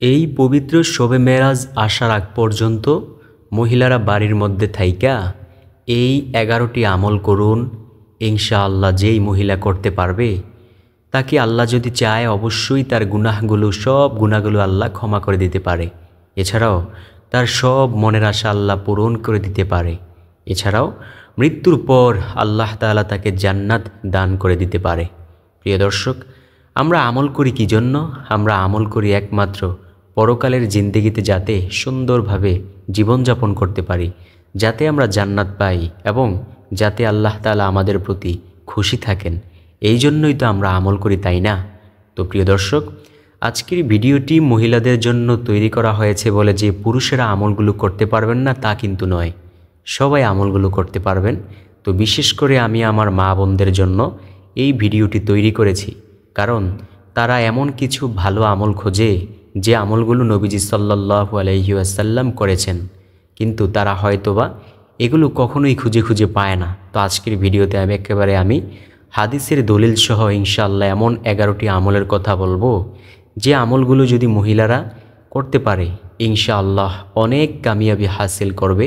এই পবিত্র শবে মেরাজ আসার আগ পর্যন্ত মহিলারা বাড়ির মধ্যে থাইকা এই 11টি আমল করুন। ইনশাআল্লাহ যেই মহিলা করতে পারবে তাকে আল্লাহ যদি চায় অবশ্যই তার সব গুনাহগুলো আল্লাহ ক্ষমা করে দিতে পারে। এছাড়াও তার সব মনের আশা আল্লাহ পূরণ করে দিতে পারে। এছাড়াও মৃত্যুর পর আল্লাহ তাআলা তাকে জান্নাত দান করে দিতে পারে। প্রিয় দর্শক, আমরা আমল করি কী জন্য? আমরা আমল করি একমাত্র পরকালের জিন্দেগিতে যাতে সুন্দরভাবে জীবনযাপন করতে পারি, যাতে আমরা জান্নাত পাই এবং যাতে আল্লাহ তাআলা আমাদের প্রতি খুশি থাকেন। এই জন্যই তো আমরা আমল করি, তাই না? তো প্রিয় দর্শক, আজকের ভিডিওটি মহিলাদের জন্য তৈরি করা হয়েছে বলে যে পুরুষেরা আমলগুলো করতে পারবেন না তা কিন্তু নয়, সবাই আমলগুলো করতে পারবেন। তো বিশেষ করে আমি আমার মা বোনদের জন্য এই ভিডিওটি তৈরি করেছি, কারণ তারা এমন কিছু ভালো আমল খোঁজে যে আমলগুলো নবীজি সাল্লাল্লাহু আলাইহি ওয়াসাল্লাম করেছেন, কিন্তু তারা হয়তোবা এগুলো কখনোই খুঁজে খুঁজে পায় না। তো আজকের ভিডিওতে আমি হাদিসের দলিল সহ ইনশাআল্লাহ এমন 11টি আমলের কথা বলবো যে আমলগুলো যদি মহিলারা করতে পারে ইনশাআল্লাহ অনেক কামিয়াবি হাসিল করবে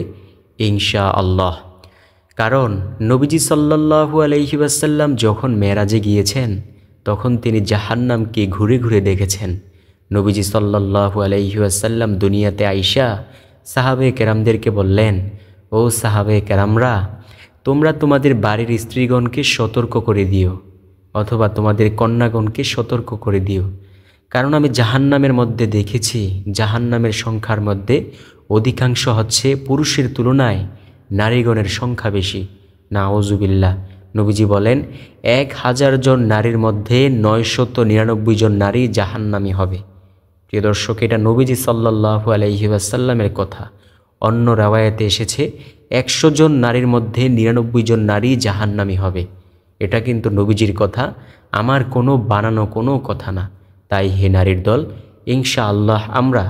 ইনশাআল্লাহ। কারণ নবীজি সাল্লাল্লাহু আলাইহি ওয়াসাল্লাম যখন মেরাজে গিয়েছেন তখন তিনি জাহান্নামকে ঘুরে ঘুরে দেখেছেন। নবীজি সাল্লাল্লাহু আলাইহি ওয়াসাল্লাম দুনিয়াতে আইসা সাহাবে কেরামদেরকে বললেন, ও সাহাবে কেরামরা, তোমরা তোমাদের বাড়ির স্ত্রীগণকে সতর্ক করে দিও, অথবা তোমাদের কন্যাগণকে সতর্ক করে দিও, কারণ আমি জাহান্নামের মধ্যে দেখেছি জাহান্নামের সংখ্যার মধ্যে অধিকাংশ হচ্ছে পুরুষের তুলনায় নারীগণের সংখ্যা বেশি। নাউজুবিল্লাহ। নবীজি বলেন 1000 জন নারীর মধ্যে 999 জন নারী জাহান্নামী হবে। প্রিয় দর্শক, এটা নবীজি সাল্লাল্লাহু আলাইহি ওয়াসাল্লামের কথা। অন্য রাওয়ায়াতে এসেছে 100 জন নারীর মধ্যে 99 জন নারী জাহান্নামী হবে। এটা কিন্তু নবীজির কথা, আমার কোনো বানানো কোনো কথা না। তাই হে নারীর দল, ইনশাআল্লাহ আমরা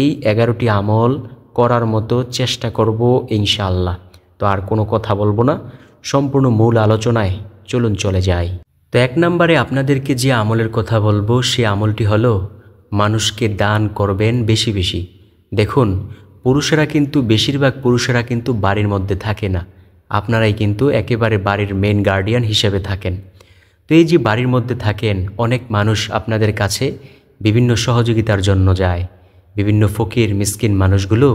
এই 11টি আমল করার মতো চেষ্টা করব ইনশাআল্লাহ। তো আর কোনো কথা বলবো না, সম্পূর্ণ মূল আলোচনায় চলুন চলে যাই। তো 1 নম্বরে আপনাদেরকে যে আমলের কথা বলবো সে আমলটি হলো মানুষকে দান করবেন বেশি বেশি। দেখুন, বেশিরভাগ পুরুষেরা কিন্তু বাড়ির মধ্যে থাকে না, আপনারাই কিন্তু একেবারে বাড়ির মেন গার্ডিয়ান হিসেবে থাকেন। তো এই যে বাড়ির মধ্যে থাকেন, অনেক মানুষ আপনাদের কাছে বিভিন্ন সহযোগিতার জন্য যায়। বিভিন্ন ফকির মিসকিন মানুষগুলো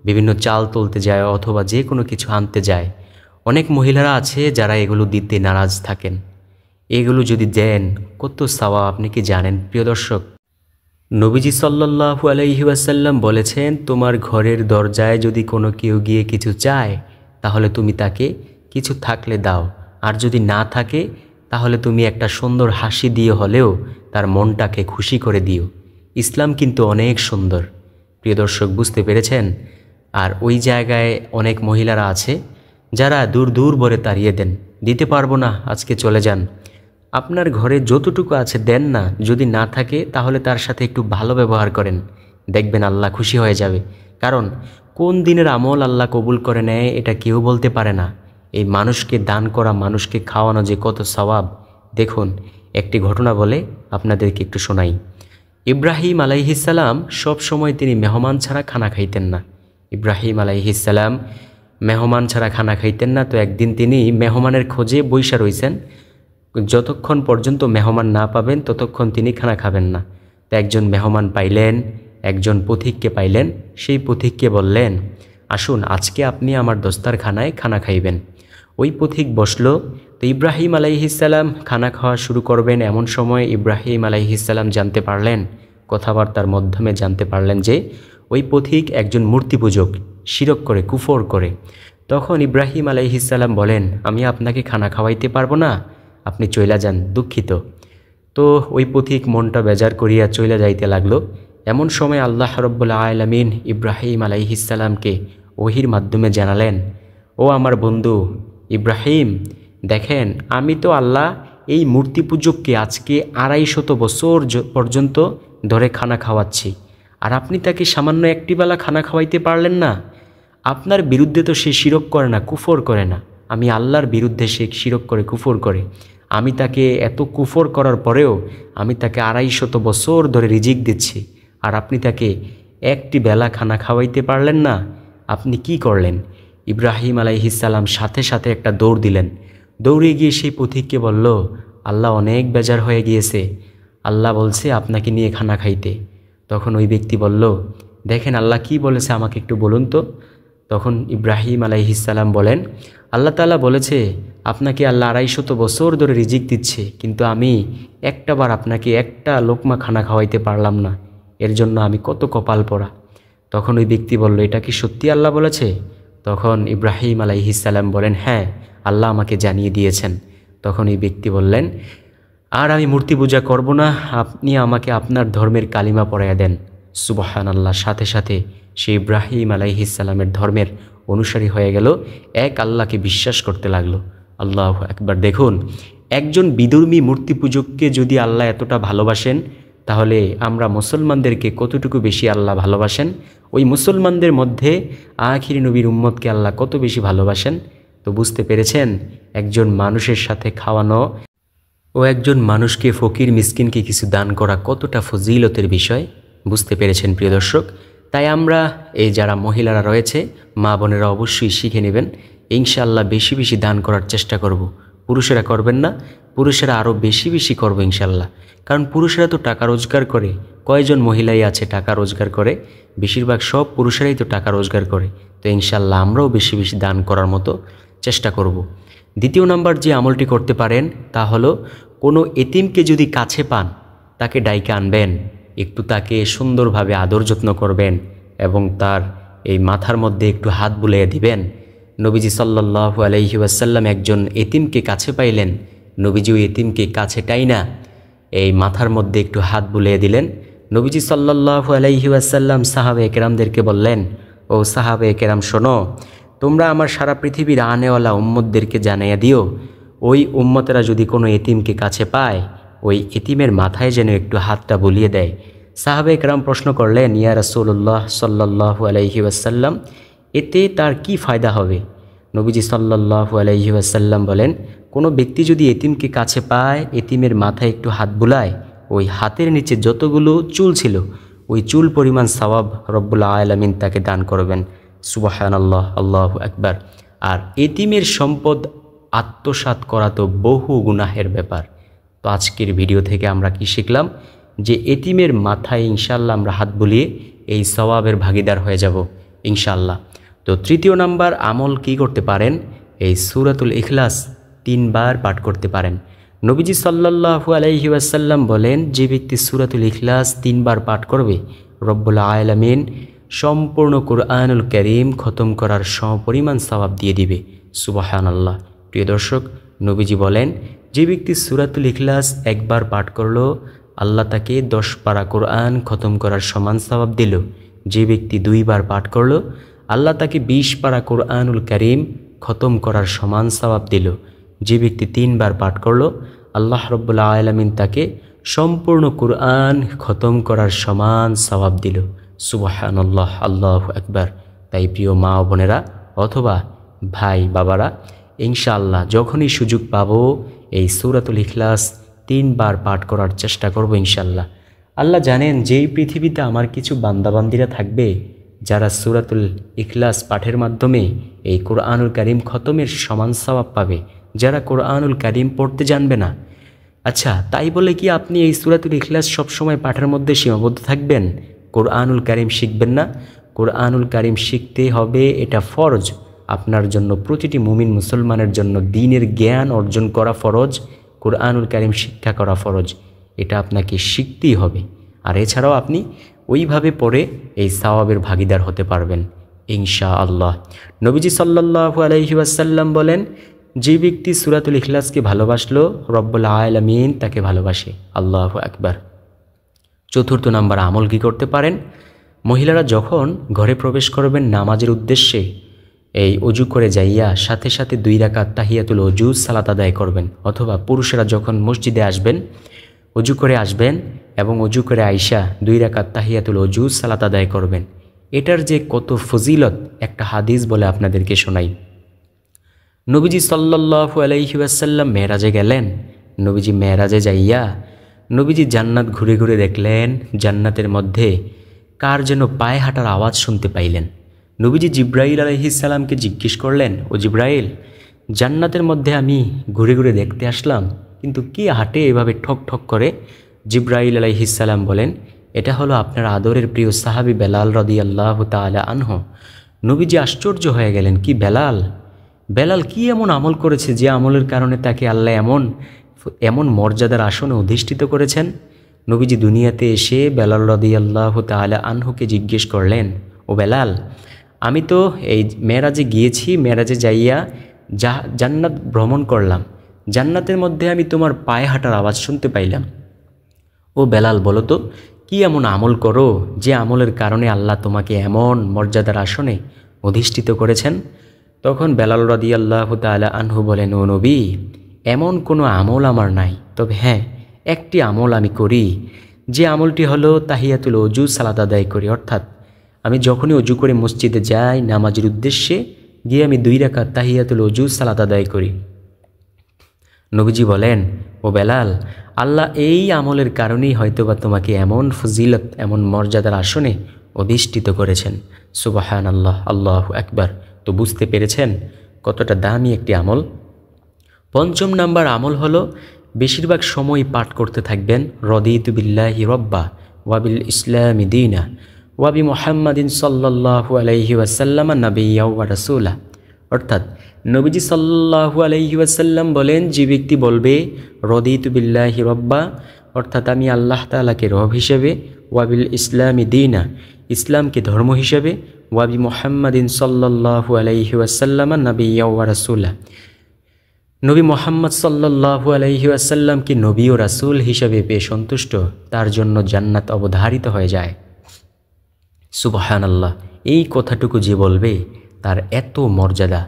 বিভিন্ন চাল তুলতে যায় অথবা যে কোনো কিছু আনতে যায়। অনেক মহিলারা আছে যারা এগুলো দিতে নারাজ থাকেন। এগুলো যদি দেন কত সওয়াব আপনি কি জানেন প্রিয় দর্শক? নবীজি সাল্লাল্লাহু আলাইহি ওয়াসাল্লাম বলেছেন, তোমার ঘরের দরজায় যদি কোনো কেউ গিয়ে কিছু চায় তাহলে তুমি তাকে কিছু থাকলে দাও, আর যদি না থাকে তাহলে তুমি একটা সুন্দর হাসি দিয়ে হলেও তার মনটাকে খুশি করে দিও। ইসলাম কিন্তু অনেক সুন্দর। প্রিয় দর্শক, বুঝতে পেরেছেন? আর ওই জায়গায় অনেক মহিলারা আছে যারা দূর দূর বলে তাড়িয়ে দেন, দিতে পারবো না, আজকে চলে যান। আপনার ঘরে যতটুকু আছে দেন না, যদি না থাকে তাহলে তার সাথে একটু ভালো ব্যবহার করেন, দেখবেন আল্লাহ খুশি হয়ে যাবে। কারণ কোন দিনের আমল আল্লাহ কবুল করে নেয় এটা কেউ বলতে পারে না। এই মানুষকে দান করা, মানুষকে খাওয়ানো যে কত সওয়াব। দেখুন, একটি ঘটনা বলে আপনাদেরকে একটু শোনাই। ইব্রাহিম আলাইহিস সালাম সব সময় তিনি মেহমান ছাড়া খানা খাইতেন না। ইব্রাহিম আলাইহিস সালাম মেহমান ছাড়া খানা খাইতেন না। তো একদিন তিনি মেহমানের খোঁজে বইসা রইছেন, যতক্ষণ পর্যন্ত মেহমান না পাবেন ততক্ষণ তিনি খানা খাবেন না। তো একজন মেহমান পাইলেন, একজন পথিককে পাইলেন। সেই পথিককে বললেন, আসুন আজকে আপনি আমার দস্তারখানায় খানা খাইবেন। ওই পথিক বসলো। তো ইব্রাহিম আলাইহিস সালাম খানা খাওয়া শুরু করবেন। এমন সময় ইব্রাহিম আলাইহিস সালাম জানতে পারলেন, কথাবার্তার মাধ্যমে জানতে পারলেন যে ওই পথিক একজন মূর্তি পূজক, শিরক করে, কুফর করে। তখন ইব্রাহিম আলাইহিস সালাম বলেন, আমি আপনাকে খানা খাওয়াইতে পারবো না, আপনি চইলা যান, দুঃখিত। তো ওই পথিক মনটা বেজার করিয়া চইলা যাইতে লাগলো। এমন সময় আল্লাহ রাব্বুল আলামিন ইব্রাহিম আলাইহিস সালামকে ওহির মাধ্যমে জানালেন, ও আমার বন্ধু ইব্রাহিম, দেখেন আমি তো আল্লাহ এই মূর্তি পূজককে আজকে 250 বছর পর্যন্ত ধরে খানা খাওয়াচ্ছি, আর আপনি তাকে সামান্য একটি বেলা খানা খাওয়াইতে পারলেন না। আপনার বিরুদ্ধে তো সে শিরক করে না, কুফর করে না, আমি আল্লাহর বিরুদ্ধে সে শিরক করে, কুফর করে। আমি তাকে এত কুফর করার পরেও আমি তাকে 250 বছর ধরে রিজিক দিচ্ছি, আর আপনি তাকে একটি বেলা খানা খাওয়াইতে পারলেন না, আপনি কি করলেন? ইব্রাহিম আলাইহিস সালাম সাথে সাথে একটা দৌড় দিলেন। দৌড়ে গিয়ে সেই পথিককে বলল, আল্লাহ অনেক বেজার হয়ে গিয়েছে, আল্লাহ বলছে আপনাকে নিয়ে খানা খাইতে। তখন ওই ব্যক্তি বলল, দেখেন আল্লাহ কি বলেছে আমাকে একটু বলুন তো। তখন ইব্রাহিম আলাইহিস সালাম বলেন, আল্লাহ তাআলা বলেছে আপনাকে আল্লাহ 250 বছর ধরে রিজিক দিচ্ছে, কিন্তু আমি একটাবার আপনাকে একটা লোকমা খানা খাওয়াইতে পারলাম না, এর জন্য আমি কত কপাল পোড়া। তখন ওই ব্যক্তি বলল, এটা কি সত্যি আল্লাহ বলেছে? তখন ইব্রাহিম আলাইহিস সালাম বলেন, হ্যাঁ, আল্লাহ আমাকে জানিয়ে দিয়েছেন। তখন এই ব্যক্তি বললেন, আর আমি মূর্তি পূজা করব না, আপনি আমাকে আপনার ধর্মের কালিমা পড়াইয়া দেন। সুবহানাল্লাহ, সাথে সাথে সে ইব্রাহিম আলাইহিস সালামের ধর্মের অনুসারী হয়ে গেল, এক আল্লাহকে বিশ্বাস করতে লাগলো। আল্লাহু আকবার। দেখুন, একজন বিধর্মী মূর্তি পূজককে যদি আল্লাহ এতটা ভালোবাসেন, তাহলে আমরা মুসলমানদেরকে কতটুকু বেশি আল্লাহ ভালোবাসেন? ওই মুসলমানদের মধ্যে আখিরি নবীর উম্মতকে আল্লাহ কত বেশি ভালোবাসেন। তো বুঝতে পেরেছেন, একজন মানুষের সাথে খাওয়ানো ও একজন মানুষকে, ফকির মিসকিনকে কিছু দান করা কতটা ফজিলতের বিষয়। বুঝতে পেরেছেন প্রিয় দর্শক? তাই আমরা এই যারা মহিলারা রয়েছে, মা বোনেরা অবশ্যই শিখে নেবেন, ইনশাআল্লাহ বেশি বেশি দান করার চেষ্টা করব। পুরুষেরা করবেন না, পুরুষেরা আরও বেশি বেশি করবো ইনশাআল্লাহ। কারণ পুরুষেরা তো টাকা রোজগার করে, কয়জন মহিলাই আছে টাকা রোজগার করে? বেশিরভাগ সব পুরুষেরাই তো টাকা রোজগার করে। তো ইনশাআল্লাহ আমরাও বেশি বেশি দান করার মতো চেষ্টা করব। দ্বিতীয় নাম্বার যে আমলটি করতে পারেন, তা হলো কোনো এতিমকে যদি কাছে পান, তাকে ডাইকে আনবেন, একটু তাকে সুন্দরভাবে আদর যত্ন করবেন এবং তার এই মাথার মধ্যে একটু হাত বুলিয়ে দিবেন। নবীজি সাল্লাল্লাহু আলাইহি ওয়াসাল্লাম একজন এতিমকে কাছে পাইলেন, নবীজি ওই এতিমকে কাছে টাইনা এই মাথার মধ্যে একটু হাত বুলিয়ে দিলেন। নবীজি সাল্লাল্লাহু আলাইহি ওয়াসাল্লাম সাহাবে কেরামদেরকে বললেন, ও সাহাবে কেরাম শোনো, তোমরা আমার সারা পৃথিবীর আনেওয়ালা উম্মতদেরকে জানাইয়া দিও, ওই উম্মতেরা যদি কোনো এতিমকে কাছে পায়, ওই এতিমের মাথায় যেন একটু হাতটা বুলিয়ে দেয়। সাহাবে কেরাম প্রশ্ন করলেন, ইয়া রাসূলুল্লাহ সাল্লাল্লাহু আলাইহি ওয়াসাল্লাম, এতে তার কি ফায়দা হবে? নবীজি সাল্লাল্লাহু আলাইহি ওয়াসাল্লাম বলেন, কোনো ব্যক্তি যদি এতিমকে কাছে পায়, এতিমের মাথায় একটু হাত বুলায়, ওই হাতের নিচে যতগুলো চুল ছিল, ওই চুল পরিমাণ সওয়াব রব্বুল আলামিন তাকে দান করবেন। সুবহানাল্লাহ, আল্লাহু আকবার। আর এতিমের সম্পদ আত্মসাৎ করা তো বহু গুনাহের ব্যাপার। তো আজকের ভিডিও থেকে আমরা কি শিখলাম? যে এতিমের মাথায় ইনশাআল্লাহ আমরা হাত বুলিয়ে এই সওয়াবের ভাগিদার হয়ে যাব ইনশাআল্লাহ। তো তৃতীয় নাম্বার আমল কি করতে পারেন? এই সূরাতুল ইখলাস 3 বার পাঠ করতে পারেন। নবীজি সাল্লাল্লাহু আলাইহি ওয়াসাল্লাম বলেন, যে ব্যক্তি সূরাতুল ইখলাস 3 বার পাঠ করবে, রব্বুল আলামিন সম্পূর্ণ কুরআনুল কারীম খতম করার সমপরিমাণ সওয়াব দিয়ে দিবে। সুবহানাল্লাহ। প্রিয় দর্শক, নবীজি বলেন, যে ব্যক্তি সূরাতুল ইখলাস একবার পাঠ করলো, আল্লাহ তাকে 10 পারা কোরআন খতম করার সমান সওয়াব দিল। যে ব্যক্তি 2 বার পাঠ করলো, আল্লাহ তাকে 20 পারা কোরআনুল কারীম খতম করার সমান সওয়াব দিল। যে ব্যক্তি 3 বার পাঠ করলো, আল্লাহ রব্বুল আলামিন তাকে সম্পূর্ণ কোরআন খতম করার সমান সওয়াব দিল। সুবহানাল্লাহ, আল্লাহু আকবার। তাই প্রিয় মা ও বোনেরা অথবা ভাই বাবারা, ইনশাআল্লাহ যখনই সুযোগ পাবো এই সূরাতুল ইখলাস 3 বার পাঠ করার চেষ্টা করব ইনশাআল্লাহ। আল্লাহ জানেন, যেই পৃথিবীতে আমার কিছু বান্দাবান্দিরা থাকবে যারা সূরাতুল ইখলাস পাঠের মাধ্যমে এই কোরআনুল কারীম খতমের সমান সওয়াব পাবে, যারা কোরআনুল কারীম পড়তে জানবে না। আচ্ছা, তাই বলে কি আপনি এই সূরাতুল ইখলাস সবসময় পাঠের মধ্যে সীমাবদ্ধ থাকবেন? কোরআনুল কারীম শিখবেন না? কোরআনুল কারীম শিখতে হবে, এটা ফরজ আপনার জন্য, প্রতিটি মুমিন মুসলমানের জন্য। দ্বীনের জ্ঞান অর্জন করা ফরজ, কোরআনুল কারীম শিক্ষা করা ফরজ, এটা আপনাকে শিখতেই হবে। আর এছাড়াও আপনি ওইভাবে পড়ে এই সওয়াবের ভাগিদার হতে পারবেন ইনশাআল্লাহ। নবীজি সাল্লাল্লাহু আলাইহি ওয়াসাল্লাম বলেন, যে ব্যক্তি সূরাতুল ইখলাসকে ভালোবাসলো, রব্বুল আলামিন তাকে ভালোবাসে। আল্লাহু আকবার। চতুর্থ নাম্বার আমল কি করতে পারেন? মহিলারা যখন ঘরে প্রবেশ করবেন নামাজের উদ্দেশ্যে, এই অজু করে যাইয়া সাথে সাথে 2 রাকাত তাহিয়াতুল ওজু সালাত আদায় করবেন। অথবা পুরুষেরা যখন মসজিদে আসবেন, অজু করে আসবেন এবং অজু করে আইসা 2 রাকাত তাহিয়াতুল ওজু সালাত আদায় করবেন। এটার যে কত ফজিলত, একটা হাদিস বলে আপনাদেরকে শোনাই। নবীজি সাল্লাল্লাহু আলাইহি ওয়াসাল্লাম মেরাজে গেলেন। নবীজি মেরাজে যাইয়া নবীজি জান্নাত ঘুরে ঘুরে দেখলেন, জান্নাতের মধ্যে কার যেন পায়ে হাঁটার আওয়াজ শুনতে পাইলেন। নবীজি জিব্রাইল আলাইহিসসালামকে জিজ্ঞেস করলেন, ও জিব্রাইল, জান্নাতের মধ্যে আমি ঘুরে ঘুরে দেখতে আসলাম, কিন্তু কি হাঁটে এভাবে ঠক ঠক করে? জিব্রাইল আলাইহিসসালাম বলেন, এটা হলো আপনার আদরের প্রিয় সাহাবী বেলাল রাদিয়াল্লাহু তাআলা আনহু। নবীজি আশ্চর্য হয়ে গেলেন, কি বেলাল? বেলাল কি এমন আমল করেছে যে আমলের কারণে তাকে আল্লাহ এমন মর্যাদার আসনে অধিষ্ঠিত করেছেন? নবীজি দুনিয়াতে এসে বেলাল রাদিয়াল্লাহু তাআলা আনহুকে জিজ্ঞেস করলেন, ও বেলাল, আমি তো এই মেরাজে গিয়েছি, মেরাজে যাইয়া জান্নাত ভ্রমণ করলাম, জান্নাতের মধ্যে আমি তোমার পায়ে হাঁটার আওয়াজ শুনতে পাইলাম। ও বেলাল, বলো তো কি এমন আমল করো যে আমলের কারণে আল্লাহ তোমাকে এমন মর্যাদার আসনে অধিষ্ঠিত করেছেন? তখন বেলাল রাদিয়াল্লাহু তাআলা আনহু বলেন, ও নবী, এমন কোনো আমল আমার নাই, তবে হ্যাঁ, একটি আমল আমি করি, যে আমলটি হলো তাহিয়াতুল ওযু সালাত আদায় করি। অর্থাৎ আমি যখনই অজু করে মসজিদে যাই, নামাজের উদ্দেশ্যে গিয়ে আমি 2 রাকাত তাহিয়াতুল ওযু সালাত আদায় করি। নবীজি বলেন, ও বেলাল, আল্লাহ এই আমলের কারণেই হয়তোবা তোমাকে এমন ফজিলত, এমন মর্যাদার আসনে অধিষ্ঠিত করেছেন। সুবহানাল্লাহ, আল্লাহু আকবার। তো বুঝতে পেরেছেন কতটা দামি একটি আমল। 5 নাম্বার আমল হলো বেশিরভাগ সময় পাঠ করতে থাকবেন, রদিতু বিল্লাহি রব্বা ওয়াবিল ইসলামি দীনা ওয়াবি মুহাম্মাদিন সাল্লাল্লাহু আলাইহি ওয়াসাল্লাম নাবিয়্যা ওয়া রাসূলা। অর্থাৎ নবীজি সাল্লাল্লাহু আলাইহি ওয়াসাল্লাম বলেন, যে ব্যক্তি বলবে রদিতু বিল্লাহি রব্বা, অর্থাৎ আমি আল্লাহ তাআলাকে রব হিসেবে, ওয়াবিল ইসলামি দীনা, ইসলামকে ধর্ম হিসেবে, ওয়াবি মুহাম্মাদিন সাল্লাল্লাহু আলাইহি ওয়াসাল্লাম নাবিয়্যা ওয়া রাসূলা, নবী মুহাম্মদ সাল্লাল্লাহু আলাইহি ওয়াসাল্লামকে নবী ও রাসূল হিসেবে পেয়ে সন্তুষ্ট, তার জন্য জান্নাত অবধারিত হয়ে যায়। সুবহানাল্লাহ, এই কথাটুকু যে বলবে তার এত মর্যাদা,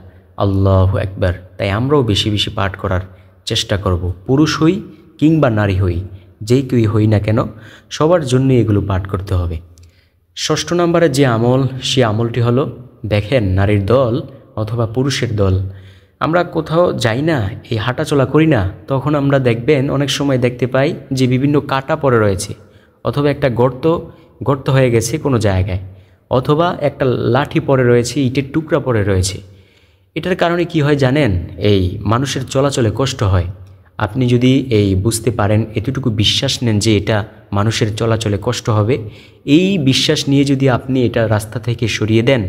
আল্লাহু আকবার। তাই আমরাও বেশি বেশি পাঠ করার চেষ্টা করব, পুরুষ হই কিংবা নারী হই, যেই কেউই হই না কেন, সবার জন্য এগুলো পাঠ করতে হবে। 6 নম্বরে যে আমল, সে আমলটি হলো, দেখেন নারীর দল অথবা পুরুষের দল, আমরা কোথাও যাই না, এই হাঁটাচলা করি না, তখন আমরা দেখবেন অনেক সময় দেখতে পাই যে বিভিন্ন কাঁটা পড়ে রয়েছে, অথবা একটা গর্ত হয়ে গেছে কোনো জায়গায়, অথবা একটা লাঠি পড়ে রয়েছে, ইটের টুকরা পড়ে রয়েছে। এটার কারণে কি হয় জানেন? এই মানুষের চলাচলে কষ্ট হয়। আপনি যদি এই বুঝতে পারেন, এতটুকু বিশ্বাস নেন যে এটা মানুষের চলাচলে কষ্ট হবে, এই বিশ্বাস নিয়ে যদি আপনি এটা রাস্তা থেকে সরিয়ে দেন,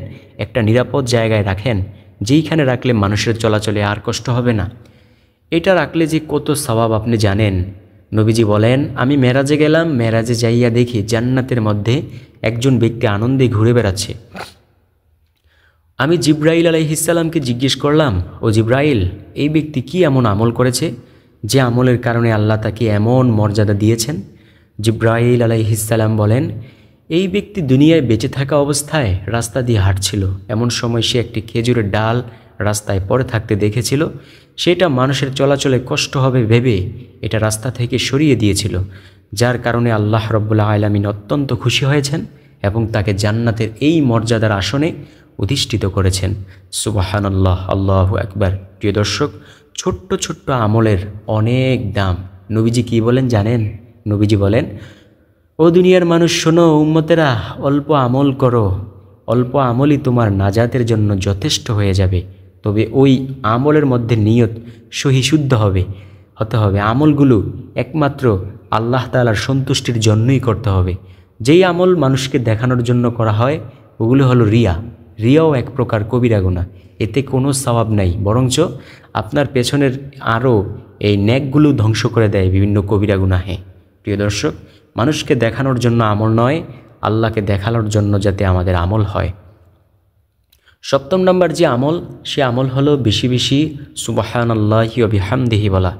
একটা নিরাপদ জায়গায় রাখেন, যেইখানে রাখলে মানুষের চলাচলে আর কষ্ট হবে না, এটা রাখলে যে কত সওয়াব আপনি জানেন। নবীজি বলেন, আমি মেরাজে গেলাম, মেরাজে যাইয়া দেখি জান্নাতের মধ্যে একজন ব্যক্তি আনন্দে ঘুরে বেড়াচ্ছে। আমি জিব্রাইল আলাইহিসসালামকে জিজ্ঞেস করলাম, ও জিব্রাইল, এই ব্যক্তি কি এমন আমল করেছে যে আমলের কারণে আল্লাহ তাকে এমন মর্যাদা দিয়েছেন? জিব্রাইল আলাইহিসসালাম বলেন, এই ব্যক্তি দুনিয়ায় বেঁচে থাকা অবস্থায় রাস্তা দিয়ে হাঁটছিল, এমন সময় সে একটি খেজুরের ডাল রাস্তায় পড়ে থাকতে দেখেছিল, সেটা মানুষের চলাচলে কষ্ট হবে ভেবে এটা রাস্তা থেকে সরিয়ে দিয়েছিল, যার কারণে আল্লাহ রাব্বুল আলামিন অত্যন্ত খুশি হয়েছেন এবং তাকে জান্নাতের এই মর্যাদার আসনে অধিষ্ঠিত করেছেন। সুবহানাল্লাহ, আল্লাহু আকবার। প্রিয় দর্শক, ছোট্ট ছোট্ট আমলের অনেক দাম। নবীজি কি বলেন জানেন? নবীজি বলেন, ও দুনিয়ার মানুষ শোনো, উম্মতেরা, অল্প আমল করো, অল্প আমলই তোমার নাজাতের জন্য যথেষ্ট হয়ে যাবে। তবে ওই আমলের মধ্যে নিয়ত সহিশুদ্ধ হতে হবে। আমলগুলো একমাত্র আল্লাহ তাআলার সন্তুষ্টির জন্যই করতে হবে। যেই আমল মানুষকে দেখানোর জন্য করা হয়, ওগুলো হলো রিয়াও এক প্রকার কবিরা গুনাহ। এতে কোনো সওয়াব নাই, বরঞ্চ আপনার পেছনের আরও এই নেকগুলো ধ্বংস করে দেয় বিভিন্ন কবিরা গুনাহে। প্রিয় দর্শক, মানুষকে দেখানোর জন্য আমল নয়, আল্লাহকে দেখানোর জন্য যাতে আমাদের আমল হয়। 7 নম্বর যে আমল, সে আমল হলো বেশি বেশি সুবহানাল্লাহি ওয়া বিহামদিহি বলা।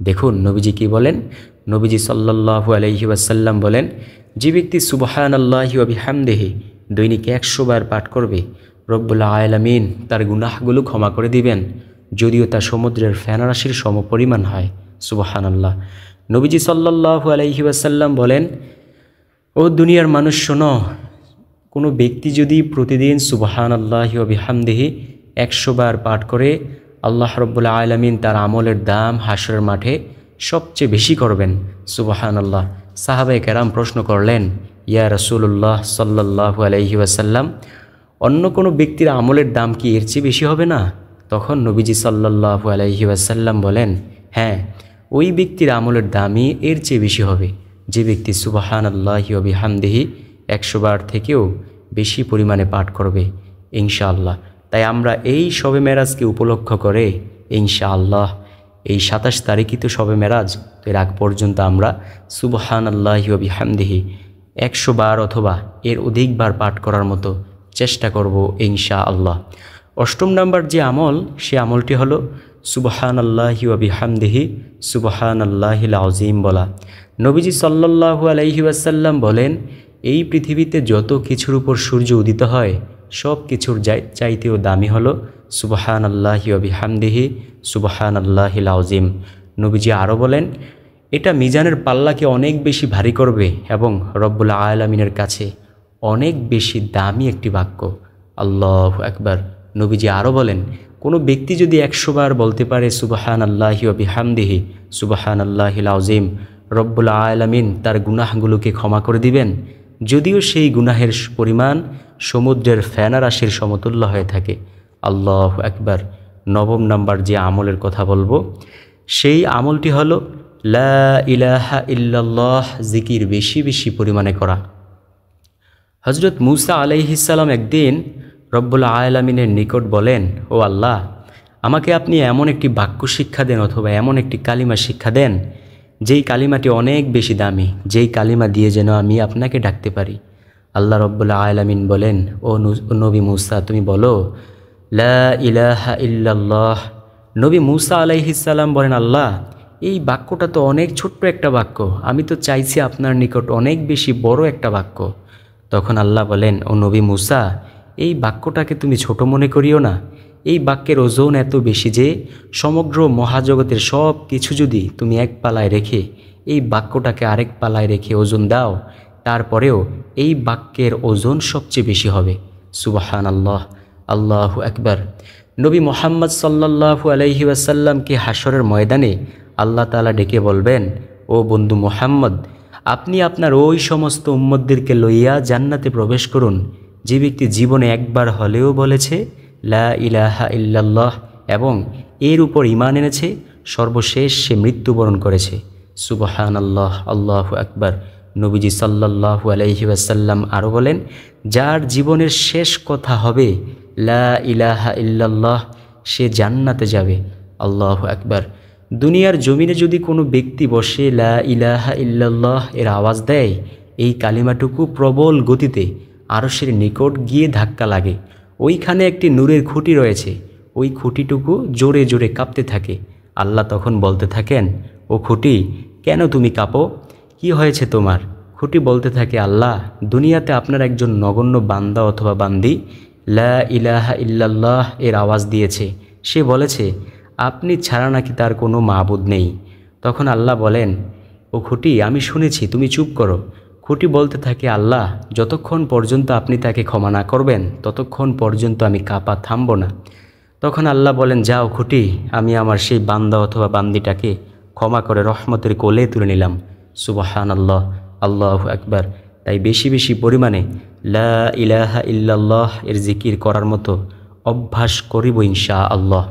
দেখুন নবীজি কি বলেন? নবীজি সাল্লাল্লাহু আলাইহি ওয়াসাল্লাম বলেন, যে ব্যক্তি সুবহানাল্লাহি ওয়া বিহামদিহি দৈনিক 100 বার পাঠ করবে, রব্বুল আলামিন তার গুনাহগুলো ক্ষমা করে দিবেন, যদিও তা সমুদ্রের ফেনারাশির সমপরিমাণ হয়। সুবহানাল্লাহ। নবীজি সাল্লাল্লাহু আলাইহি ওয়াসাল্লাম বলেন, ও দুনিয়ার মানুষ শোনো, কোনো ব্যক্তি যদি প্রতিদিন সুবহানাল্লাহি ওয়া বিহামদিহি 100 বার পাঠ করে, আল্লাহ রাব্বুল আলামিন তার আমলের দাম হাশরের মাঠে সবচেয়ে বেশি করবেন। সুবহানাল্লাহ। সাহাবায়ে কেরাম প্রশ্ন করলেন, ইয়া রাসূলুল্লাহ সাল্লাল্লাহু আলাইহি ওয়াসাল্লাম, অন্য কোনো ব্যক্তির আমলের দাম কি এর চেয়ে বেশি হবে না? তখন নবীজি সাল্লাল্লাহু আলাইহি ওয়াসাল্লাম বলেন, হ্যাঁ, ওই ব্যক্তির আমলের দামই এর চেয়ে বেশি হবে যে ব্যক্তি সুবহানাল্লাহি ওয়া বিহামদিহি 100 বার থেকেও বেশি পরিমাণে পাঠ করবে ইনশাআল্লাহ। তাই আমরা এই শবে মেরাজকে উপলক্ষ করে ইনশাআল্লাহ এই 27 তারিখই তো শবে মেরাজ, তো এর আগ পর্যন্ত আমরা সুবহানাল্লাহি ওয়া বিহামদিহি 100 বার অথবা এর অধিকবার পাঠ করার মতো চেষ্টা করব ইনশাআল্লাহ। 8ম নাম্বার যে আমল, সে আমলটি হলো সুবহানাল্লাহি ওয়া বিহামদিহি সুবহানাল্লাহিল আযীম বলা। নবীজি সাল্লাল্লাহু আলাইহি ওয়াসাল্লাম বলেন, এই পৃথিবীতে যত কিছুর উপর সূর্য উদিত হয় সব কিছুর চাইতেও দামি হলো সুবহানাল্লাহি ওয়া বিহামদিহি সুবহানাল্লাহিল আযীম। নবীজি আরও বলেন, এটা মিজানের পাল্লাকে অনেক বেশি ভারী করবে এবং রব্বুল আলামিনের কাছে অনেক বেশি দামি একটি বাক্য। আল্লাহু আকবার। নবীজি আরও বলেন, কোনো ব্যক্তি যদি 100 বার বলতে পারে সুবহানাল্লাহি ওয়া বিহামদিহি সুবহানাল্লাহিল আযীম, রব্বুল আলামিন তার গুনাহগুলোকে ক্ষমা করে দিবেন, যদিও সেই গুনাহের পরিমাণ সমুদ্রের ফেনা রাশির সমতুল্য হয়ে থাকে। আল্লাহু আকবার। 9ম নাম্বার যে আমলের কথা বলবো, সেই আমলটি হলো লা ইলাহা ইল্লাল্লাহ জিকির বেশি বেশি পরিমাণে করা। হযরত মূসা আলাইহিস সালাম একদিন রব্বুল আলামিনের নিকট বলেন, ও আল্লাহ, আমাকে আপনি এমন একটি বাক্য শিক্ষা দেন অথবা এমন একটি কালিমা শিক্ষা দেন যেই কালিমাটি অনেক বেশি দামি, যেই কালিমা দিয়ে যেন আমি আপনাকে ডাকতে পারি। আল্লাহ রব্বুল আলামিন বলেন, ও নবী মূসা, তুমি বলো লা ইলাহা ইল্লাল্লাহ। নবী মূসা আলাইহিস সালাম বলেন, আল্লাহ, এই বাক্যটা তো অনেক ছোট্ট একটা বাক্য, আমি তো চাইছি আপনার নিকট অনেক বেশি বড় একটা বাক্য। তখন আল্লাহ বলেন, ও নবী মূসা, এই বাক্যটাকে তুমি ছোট মনে করিও না। এই বাক্যের ওজন এত বেশি যে সমগ্র মহাজগতের সব কিছু যদি তুমি এক পালায় রেখে এই বাক্যটাকে আরেক পালায় রেখে ওজন দাও, তারপরেও এই বাক্যের ওজন সবচেয়ে বেশি হবে। সুবহানাল্লাহ। আল্লাহু আকবার। নবী মুহাম্মদ সাল্লাল্লাহু আলাইহি ওয়াসাল্লামকে হাশরের ময়দানে আল্লাহ তাআলা ডেকে বলবেন, ও বন্ধু মুহাম্মদ, আপনি আপনার ওই সমস্ত উম্মতদেরকে লইয়া জান্নাতে প্রবেশ করুন যে ব্যক্তি জীবনে একবার হলেও বলেছে লা ইলাহা ইল্লাল্লাহ এবং এর উপর ঈমান এনেছে, সর্বশেষ সে মৃত্যুবরণ করেছে। সুবহানাল্লাহ। আল্লাহু আকবার। নবীজি সাল্লাল্লাহু আলাইহি ওয়াসাল্লাম আরও বলেন, যার জীবনের শেষ কথা হবে লা ইলাহা ইল্লাল্লাহ, সে জান্নাতে যাবে। আল্লাহু আকবার। দুনিয়ার জমিনে যদি কোনো ব্যক্তি বসে লা ইলাহা ইল্লাল্লাহ এর আওয়াজ দেয়, এই কালিমাটুকু প্রবল গতিতে আরশের নিকট গিয়ে ধাক্কা লাগে। ওইখানে একটি নূরের খুঁটি রয়েছে, ওই খুঁটিটুকু জোরে জোরে কাঁপতে থাকে। আল্লাহ তখন বলতে থাকেন, ও খুঁটি, কেন তুমি কাঁপো? কি হয়েছে তোমার? খুঁটি বলতে থাকে, আল্লাহ, দুনিয়াতে আপনার একজন নগণ্য বান্দা অথবা বান্দি লা ইলাহা ইল্লাল্লাহ এর আওয়াজ দিয়েছে। সে বলেছে আপনি ছাড়া নাকি তার কোনো মাবুদ নেই। তখন আল্লাহ বলেন, ও খুঁটি, আমি শুনেছি, তুমি চুপ করো। খুঁটি বলতে থাকে, আল্লাহ, যতক্ষণ পর্যন্ত আপনি তাকে ক্ষমা না করবেন ততক্ষণ পর্যন্ত আমি কাঁপা থামব না। তখন আল্লাহ বলেন, যাও খুঁটি, আমি আমার সেই বান্দা অথবা বান্দিটাকে ক্ষমা করে রহমতের কোলে তুলে নিলাম। সুবহানাল্লাহ। আল্লাহু আকবার। তাই বেশি বেশি পরিমাণে লা ইলাহা ইল্লাল্লাহ এর জিকির করার মতো অভ্যাস করিব ইনশাআল্লাহ।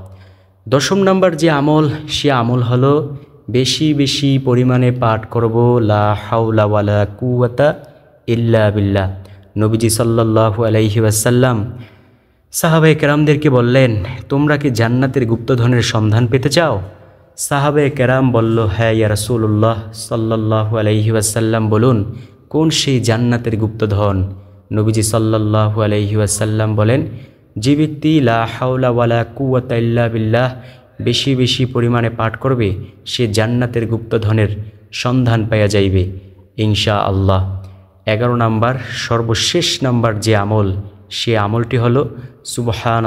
10ম নাম্বার যে আমল, সে আমল হলো বেশি বেশি পরিমাণে পাঠ করব লা হাওলা ওয়ালা কুওয়াতা ইল্লা বিল্লাহ। নবীজি সাল্লাল্লাহু আলাইহি ওয়াসাল্লাম সাহাবায়ে কেরামদেরকে বললেন, তোমরা কি জান্নাতের গুপ্তধনের সন্ধান পেতে চাও? সাহাবায়ে কেরাম বলল, হ্যাঁ ইয়া রাসূলুল্লাহ সাল্লাল্লাহু আলাইহি ওয়াসাল্লাম, বলুন কোন সেই জান্নাতের গুপ্তধন? নবীজি সাল্লাল্লাহু আলাইহি ওয়াসাল্লাম বলেন, যে ব্যক্তি লা হাওলা ওয়ালা কুওয়াতা ইল্লা বিল্লাহ বেশি বেশি পরিমাণে পাঠ করবে, সে জান্নাতের গুপ্তধনের সন্ধান পাইয়া যাইবে ইনশাআল্লাহ। 11 নাম্বার সর্বশেষ নাম্বার যে আমল, সে আমলটি হলো সুবহান